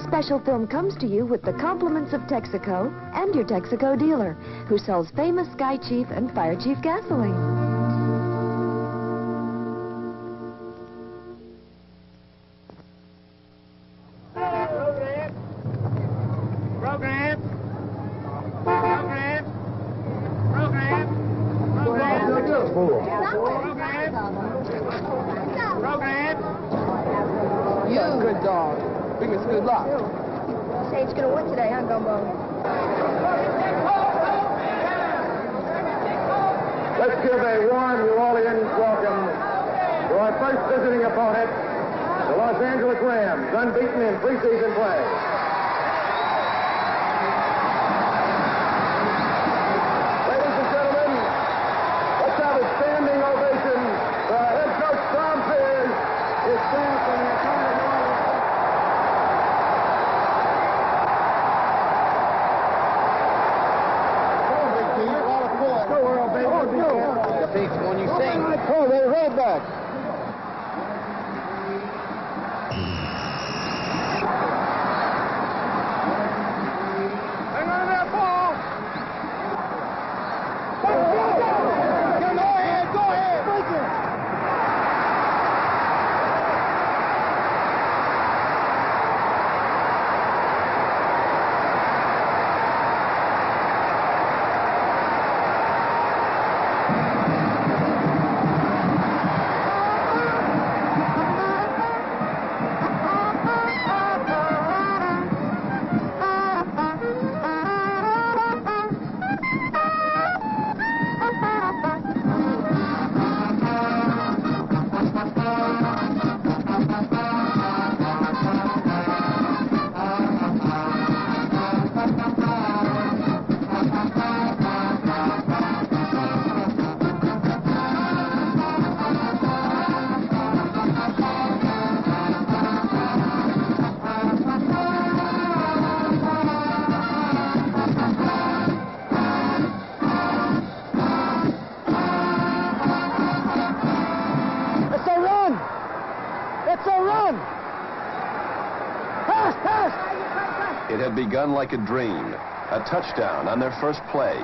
special film comes to you with the compliments of Texaco and your Texaco dealer, who sells famous Sky Chief and Fire Chief gasoline. Good dog. Bring us good luck. Say it's gonna win today, huh, Gumbo? Let's give a warm New Orleans welcome to our first visiting opponent, the Los Angeles Rams, unbeaten in preseason play. Ladies and gentlemen, let's have a standing ovation for our head coach, Tom Fears, his staff, and the entire New Orleans. When you sing. Oh, they're right back. Hang on there, Paul. Go ahead. Break it. It had begun like a dream, a touchdown on their first play.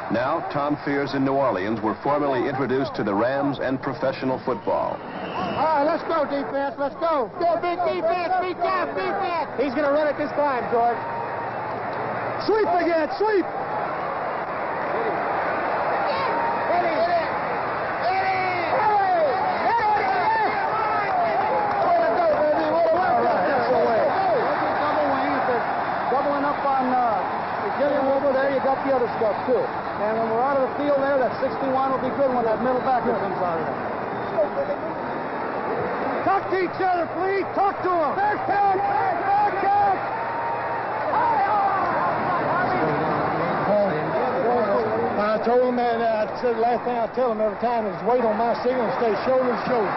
Now, Tom Fears in New Orleans were formally introduced to the Rams and professional football. All right, let's go, defense. Let's go. Go, big defense. Big tough defense. He's going to run it this time, George. Sweep again. Sweep. Got the other stuff, too. And when we're out of the field there, that 61 will be good when that middle backer comes out of there. Talk to each other, please. Talk to them. Back catch. Back catch. I told him that I said the last thing I tell him every time is wait on my signal and stay shoulder to shoulder.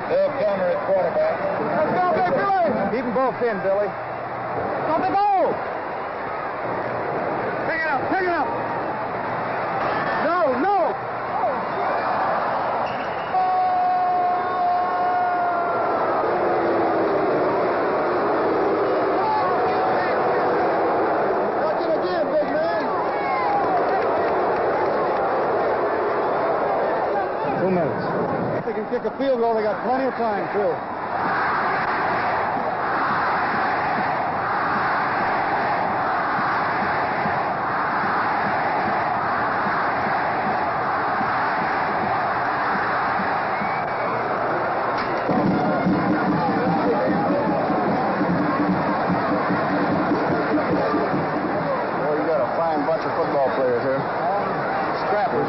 They'll counter at quarterback. Let's go, Big Billy. Keep them both in, Billy. Go, Big O. Pick it up! No! Watch it again, big man! 2 minutes. If they can kick a field goal, they got plenty of time, too.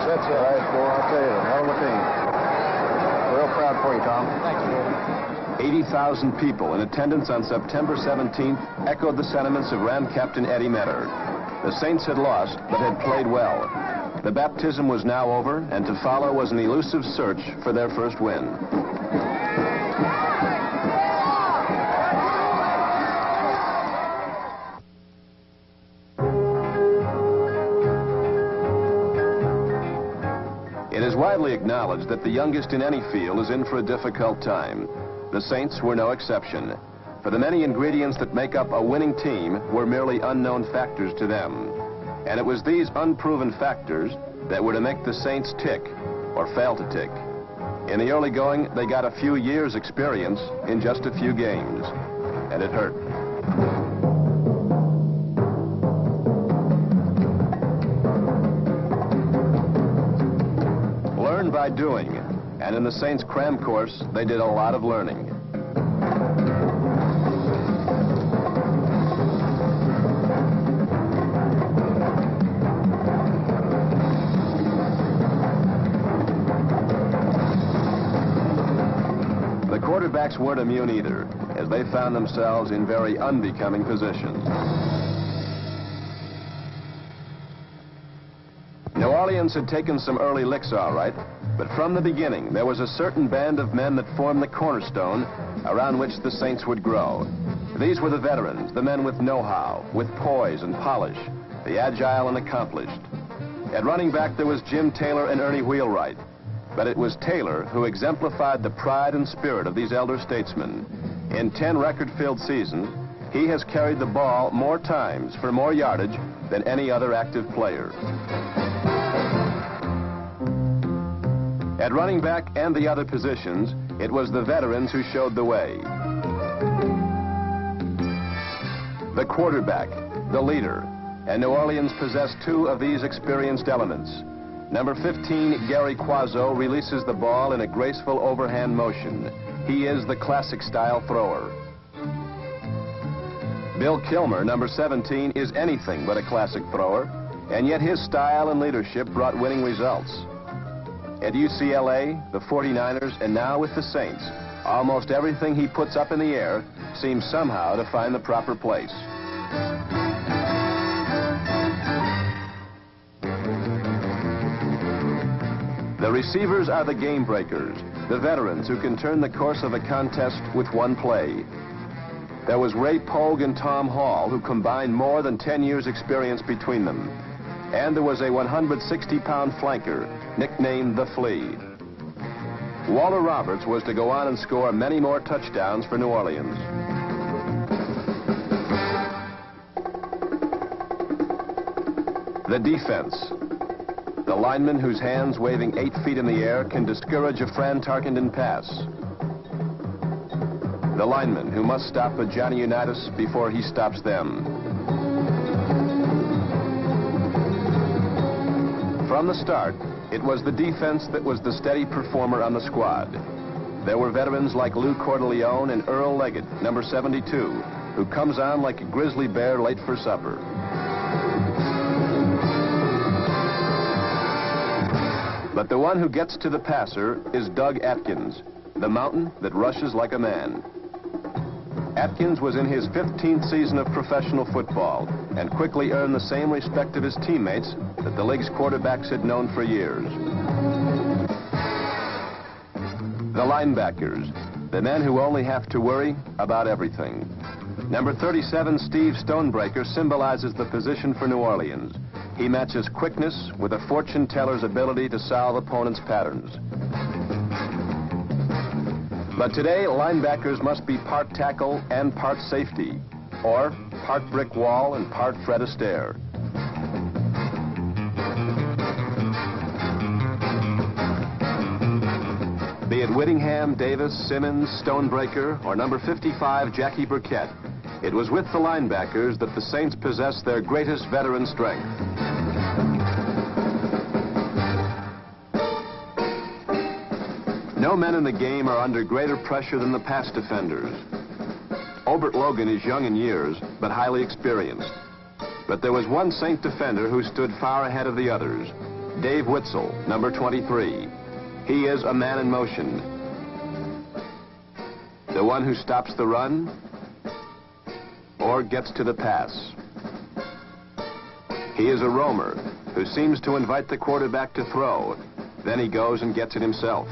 That's it. All right, boy, I'll tell you, hell of a team. Real proud for you, Tom. Thanks, Lord. 80,000 people in attendance on September 17th echoed the sentiments of Ram Captain Eddie Metter. The Saints had lost, but had played well. The baptism was now over, and to follow was an elusive search for their first win. It is widely acknowledged that the youngest in any field is in for a difficult time. The Saints were no exception. for the many ingredients that make up a winning team were merely unknown factors to them. And it was these unproven factors that were to make the Saints tick or fail to tick. In the early going, they got a few years' experience in just a few games, and it hurt. Learn by doing, and in the Saints cram course, they did a lot of learning. The quarterbacks weren't immune either, as they found themselves in very unbecoming positions. New Orleans had taken some early licks, all right, but from the beginning, there was a certain band of men that formed the cornerstone around which the Saints would grow. These were the veterans, the men with know-how, with poise and polish, the agile and accomplished. At running back, there was Jim Taylor and Ernie Wheelwright. But it was Taylor who exemplified the pride and spirit of these elder statesmen. In 10 record-filled seasons, he has carried the ball more times for more yardage than any other active player. At running back and the other positions, it was the veterans who showed the way. The quarterback, the leader, and New Orleans possessed two of these experienced elements. Number 15, Gary Quazzo, releases the ball in a graceful overhand motion. He is the classic-style thrower. Bill Kilmer, number 17, is anything but a classic thrower, and yet his style and leadership brought winning results. At UCLA, the 49ers, and now with the Saints, almost everything he puts up in the air seems somehow to find the proper place. The receivers are the game breakers, the veterans who can turn the course of a contest with one play. There was Ray Pogue and Tom Hall, who combined more than 10 years' experience between them. And there was a 160-pound flanker, nicknamed the Flea. Walter Roberts was to go on and score many more touchdowns for New Orleans. The defense. The lineman whose hands waving 8 feet in the air can discourage a Fran Tarkenton pass. The lineman who must stop a Johnny Unitas before he stops them. From the start, it was the defense that was the steady performer on the squad. There were veterans like Lou Cordeleone and Earl Leggett, number 72, who comes on like a grizzly bear late for supper. But the one who gets to the passer is Doug Atkins, the mountain that rushes like a man. Atkins was in his 15th season of professional football and quickly earned the same respect of his teammates that the league's quarterbacks had known for years. The linebackers, the men who only have to worry about everything. Number 37, Steve Stonebreaker, symbolizes the position for New Orleans. He matches quickness with a fortune teller's ability to solve opponents' patterns. But today, linebackers must be part tackle and part safety, or part brick wall and part Fred Astaire. Be it Whittingham, Davis, Simmons, Stonebreaker, or number 55, Jackie Burkett, it was with the linebackers that the Saints possessed their greatest veteran strength. No men in the game are under greater pressure than the pass defenders. Obert Logan is young in years, but highly experienced. But there was one Saint defender who stood far ahead of the others, Dave Witzel, number 23. He is a man in motion. The one who stops the run or gets to the pass. He is a roamer who seems to invite the quarterback to throw. Then he goes and gets it himself.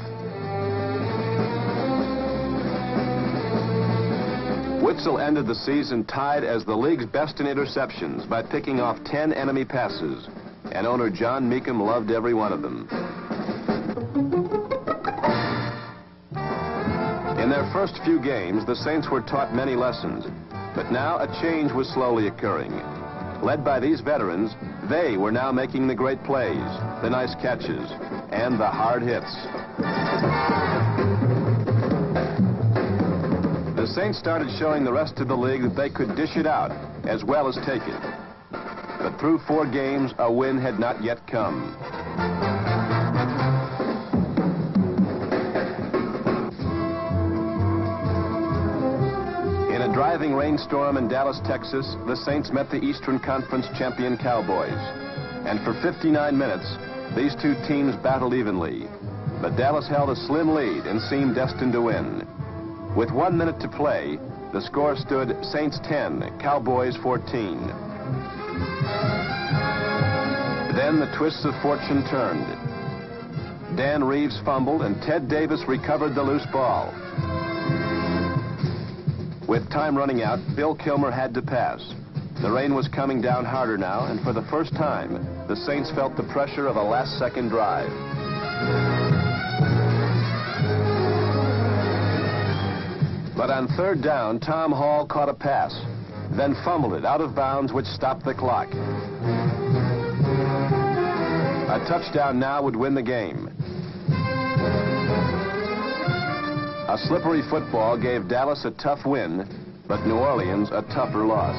Witzel ended the season tied as the league's best in interceptions by picking off 10 enemy passes, and owner John Meekum loved every one of them. In their first first few games, the Saints were taught many lessons, but now a change was slowly occurring. Led by these veterans, they were now making the great plays, the nice catches, and the hard hits. The Saints started showing the rest of the league that they could dish it out as well as take it. But through 4 games, a win had not yet come. In a driving rainstorm in Dallas, Texas, the Saints met the Eastern Conference champion Cowboys. And for 59 minutes, these two teams battled evenly. But Dallas held a slim lead and seemed destined to win. With 1 minute to play, the score stood Saints 10, Cowboys 14. Then the twists of fortune turned. Dan Reeves fumbled and Ted Davis recovered the loose ball. With time running out, Bill Kilmer had to pass. The rain was coming down harder now, and for the first time, the Saints felt the pressure of a last-second drive. But on 3rd down, Tom Hall caught a pass, then fumbled it out of bounds, which stopped the clock. A touchdown now would win the game. A slippery football gave Dallas a tough win, but New Orleans a tougher loss.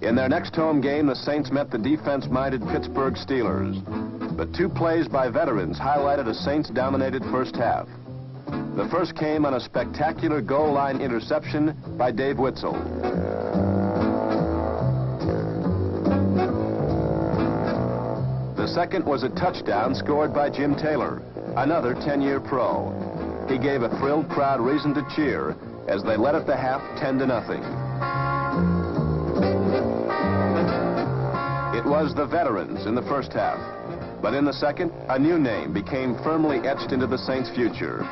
In their next home game, the Saints met the defense-minded Pittsburgh Steelers. But 2 plays by veterans highlighted a Saints-dominated first half. The first came on a spectacular goal line interception by Dave Witzel. The second was a touchdown scored by Jim Taylor, another 10-year pro. He gave a thrilled crowd reason to cheer as they led at the half 10-0. It was the veterans in the first half. But in the second, a new name became firmly etched into the Saints' future.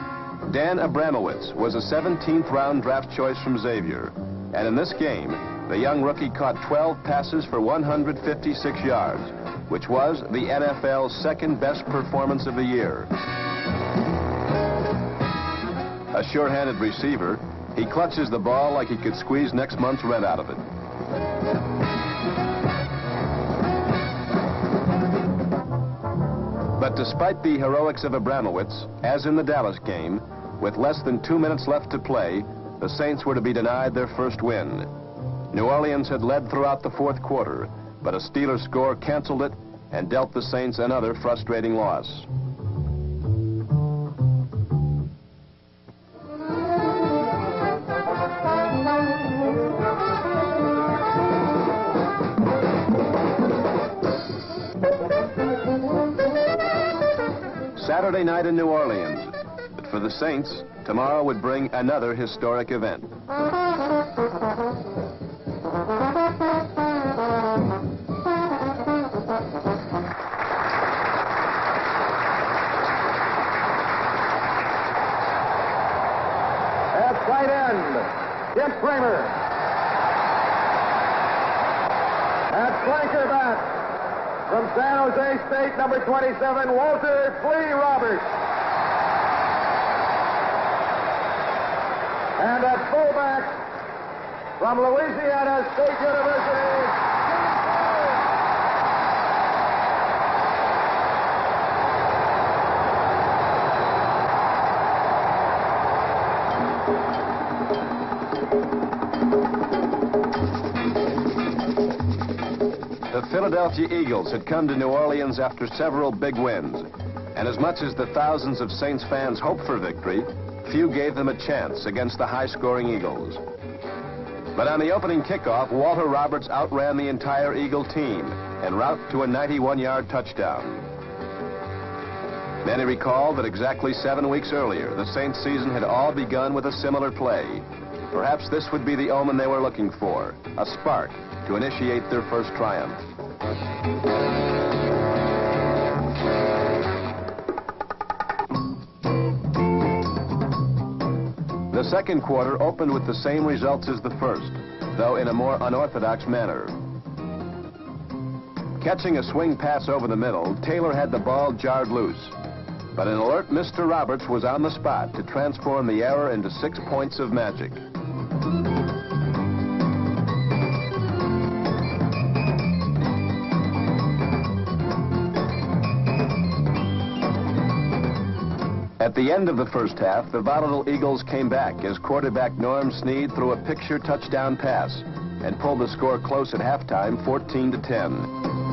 Dan Abramowitz was a 17th round draft choice from Xavier. And in this game, the young rookie caught 12 passes for 156 yards, which was the NFL's second-best performance of the year. A sure-handed receiver, he clutches the ball like he could squeeze next month's rent out of it. But despite the heroics of Abramowitz, as in the Dallas game, with less than 2 minutes left to play, the Saints were to be denied their first win. New Orleans had led throughout the 4th quarter, but a Steelers score canceled it and dealt the Saints another frustrating loss. Saturday night in New Orleans. But for the Saints, tomorrow would bring another historic event. At tight end, Jim Kramer. At flanker back, from San Jose State, number 27, Walter Flea Roberts. And at fullback, from Louisiana State University, The Philadelphia Eagles had come to New Orleans after several big wins. And as much as the thousands of Saints fans hoped for victory, few gave them a chance against the high-scoring Eagles. But on the opening kickoff, Walter Roberts outran the entire Eagle team en route to a 91-yard touchdown. Many recall that exactly 7 weeks earlier, the Saints season had all begun with a similar play. Perhaps this would be the omen they were looking for, a spark to initiate their first triumph. The second quarter opened with the same results as the first, though in a more unorthodox manner. Catching a swing pass over the middle, Taylor had the ball jarred loose. But an alert Mr. Roberts was on the spot to transform the error into 6 points of magic. At the end of the first half, the volatile Eagles came back as quarterback Norm Snead threw a picture touchdown pass and pulled the score close at halftime, 14-10.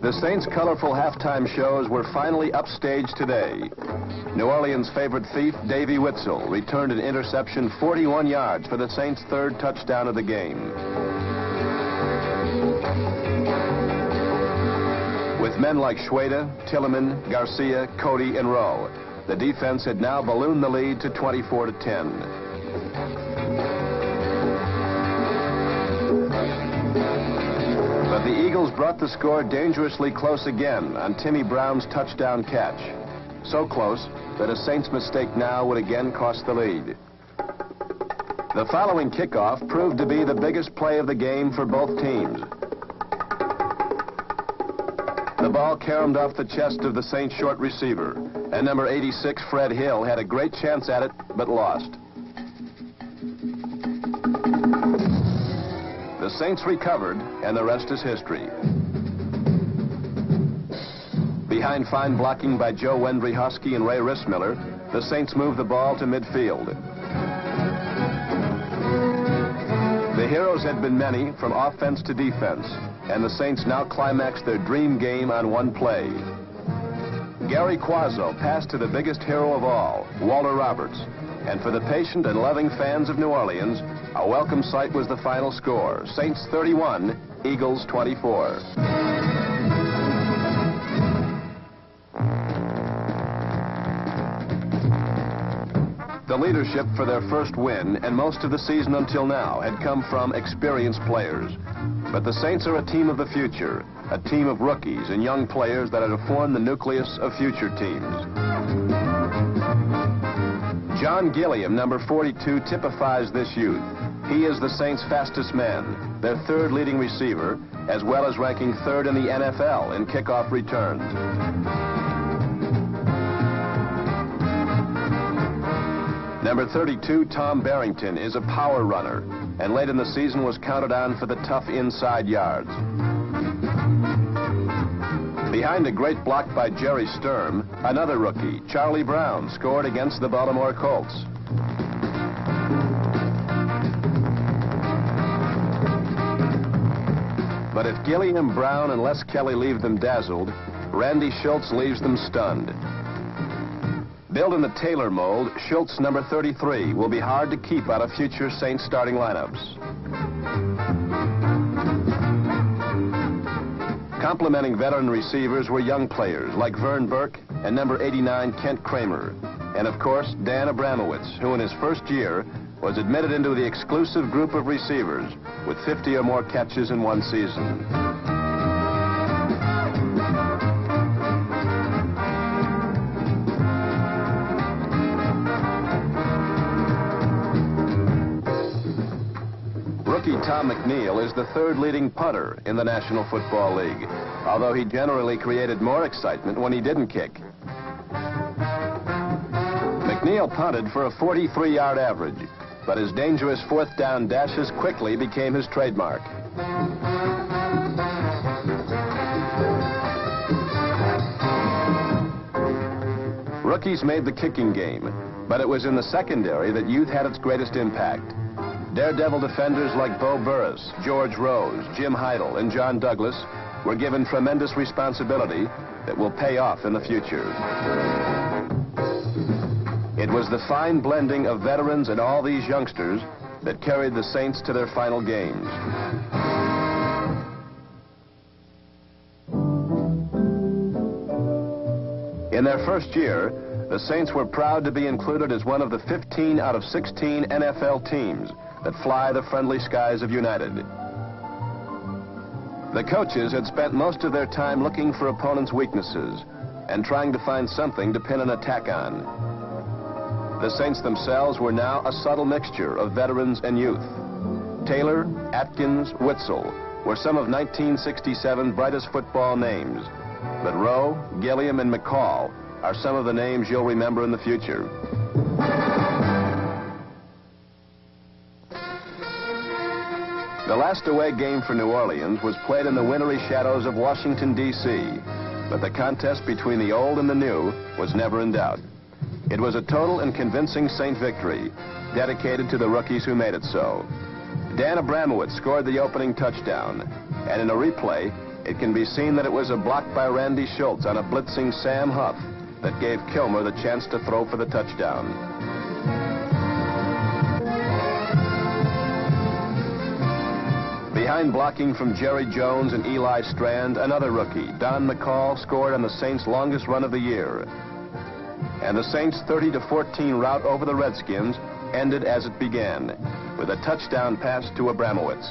The Saints' colorful halftime shows were finally upstaged today. New Orleans' favorite thief, Davey Witzel, returned an interception 41 yards for the Saints' third touchdown of the game. With men like Schweda, Tilleman, Garcia, Cody, and Rowe, the defense had now ballooned the lead to 24-10. But the Eagles brought the score dangerously close again on Timmy Brown's touchdown catch. So close that a Saints mistake now would again cost the lead. The following kickoff proved to be the biggest play of the game for both teams. The ball caromed off the chest of the Saints short receiver, and number 86, Fred Hill, had a great chance at it, but lost. The Saints recovered, and the rest is history. Behind fine blocking by Joe Wendry Husky and Ray Rissmiller, the Saints moved the ball to midfield. The heroes had been many, from offense to defense, and the Saints now climaxed their dream game on one play. Gary Quazzo passed to the biggest hero of all, Walter Roberts, and for the patient and loving fans of New Orleans, a welcome sight was the final score, Saints 31, Eagles 24. The leadership for their first win and most of the season until now had come from experienced players. But the Saints are a team of the future, a team of rookies and young players that are to form the nucleus of future teams. John Gilliam, number 42, typifies this youth. He is the Saints' fastest man, their third leading receiver, as well as ranking third in the NFL in kickoff returns. Number 32, Tom Barrington, is a power runner, and late in the season was counted on for the tough inside yards. Behind a great block by Jerry Sturm, another rookie, Charlie Brown, scored against the Baltimore Colts. But if Gilliam, Brown, and Les Kelly leave them dazzled, Randy Schultz leaves them stunned. Built in the Taylor mold, Schultz, number 33, will be hard to keep out of future Saints starting lineups. Complementing veteran receivers were young players like Vern Burke and number 89, Kent Kramer. And of course, Dan Abramowitz, who in his first year was admitted into the exclusive group of receivers with 50 or more catches in one season. Rookie Tom McNeil is the third leading punter in the National Football League, although he generally created more excitement when he didn't kick. McNeil punted for a 43-yard average, but his dangerous fourth down dashes quickly became his trademark. Rookies made the kicking game, but it was in the secondary that youth had its greatest impact. Daredevil defenders like Bo Burris, George Rose, Jim Heidel, and John Douglas were given tremendous responsibility that will pay off in the future. It was the fine blending of veterans and all these youngsters that carried the Saints to their final games. In their first year, the Saints were proud to be included as one of the 15 out of 16 NFL teams that fly the friendly skies of United. The coaches had spent most of their time looking for opponents' weaknesses, and trying to find something to pin an attack on. The Saints themselves were now a subtle mixture of veterans and youth. Taylor, Atkins, Witzel were some of 1967's brightest football names. But Rowe, Gilliam, and McCall are some of the names you'll remember in the future. The last away game for New Orleans was played in the wintry shadows of Washington, D.C., but the contest between the old and the new was never in doubt. It was a total and convincing Saint victory, dedicated to the rookies who made it so. Dan Abramowitz scored the opening touchdown, and in a replay, it can be seen that it was a block by Randy Schultz on a blitzing Sam Huff that gave Kilmer the chance to throw for the touchdown. Behind blocking from Jerry Jones and Eli Strand, another rookie, Don McCall, scored on the Saints' longest run of the year. And the Saints' 30-14 rout over the Redskins ended as it began, with a touchdown pass to Abramowitz.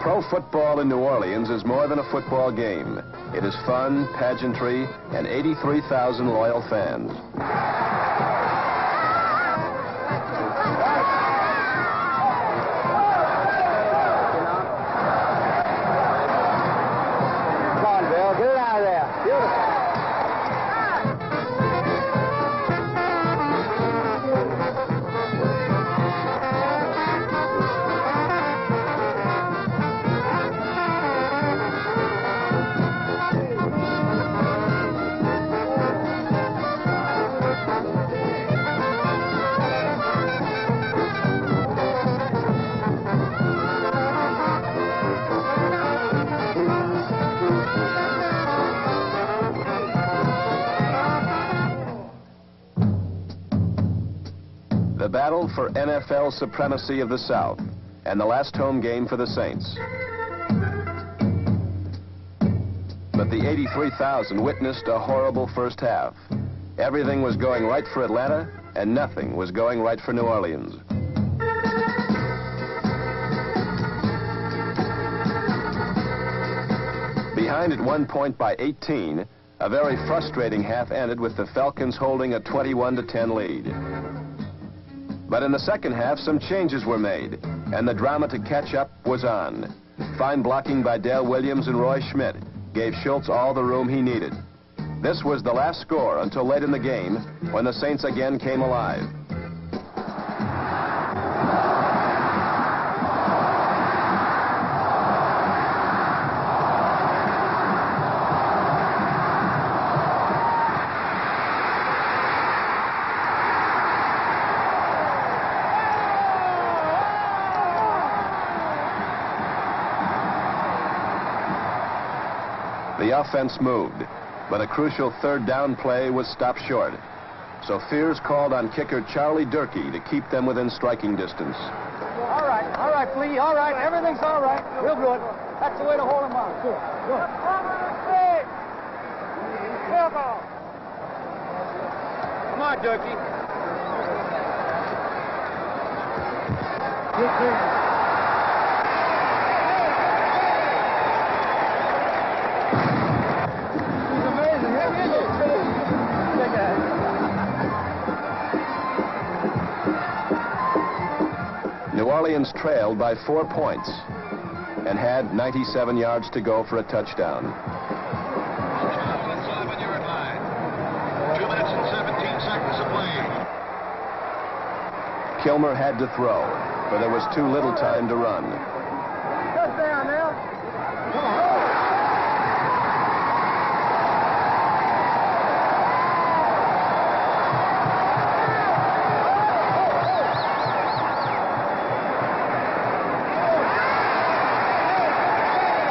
Pro football in New Orleans is more than a football game. It is fun, pageantry, and 83,000 loyal fans. The battle for NFL supremacy of the South, and the last home game for the Saints. But the 83,000 witnessed a horrible first half. Everything was going right for Atlanta, and nothing was going right for New Orleans. Behind at one point by 18, a very frustrating half ended with the Falcons holding a 21-10 lead. But in the second half, some changes were made, and the drama to catch up was on. Fine blocking by Dale Williams and Roy Schmidt gave Schultz all the room he needed. This was the last score until late in the game, when the Saints again came alive. The offense moved, but a crucial third down play was stopped short. So Fears called on kicker Charlie Durkee to keep them within striking distance. All right, Flea, all right. Everything's all right. Real good. That's the way to hold him on. Good. Come on, Durkee. New Orleans trailed by 4 points and had 97 yards to go for a touchdown. Inside 1-yard line. 2 minutes and 17 seconds to play. Kilmer had to throw, for there was too little time to run. Touchdown now. Come on.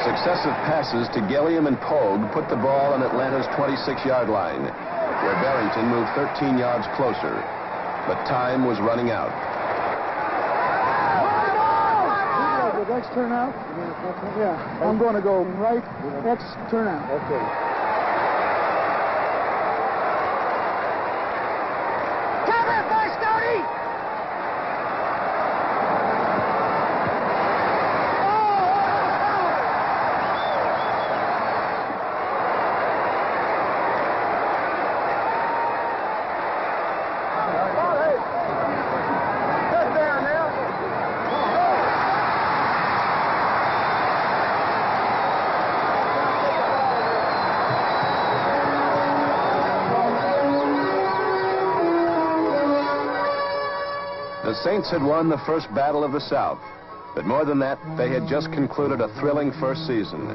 Successive passes to Gilliam and Pogue put the ball on Atlanta's 26-yard line, where Barrington moved 13 yards closer, but time was running out. Did X turn out? Yeah, I'm going to go right, X turn out. Okay. Cover, Scotty! Saints had won the first battle of the South. But more than that, they had just concluded a thrilling first season.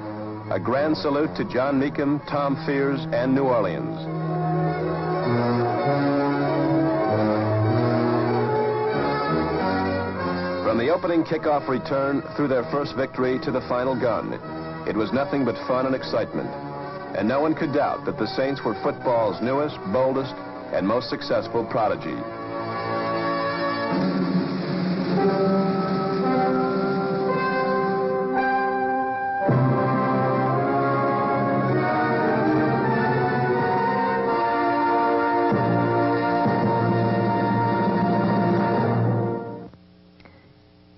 A grand salute to John Mecum, Tom Fears, and New Orleans. From the opening kickoff return through their first victory to the final gun, it was nothing but fun and excitement. And no one could doubt that the Saints were football's newest, boldest, and most successful prodigy.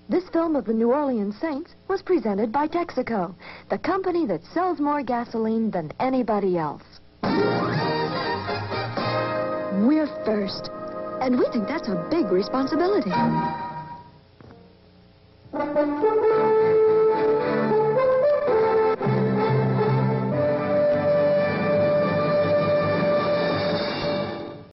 This film of the New Orleans Saints was presented by Texaco, the company that sells more gasoline than anybody else. We're first, and we think that's a big responsibility.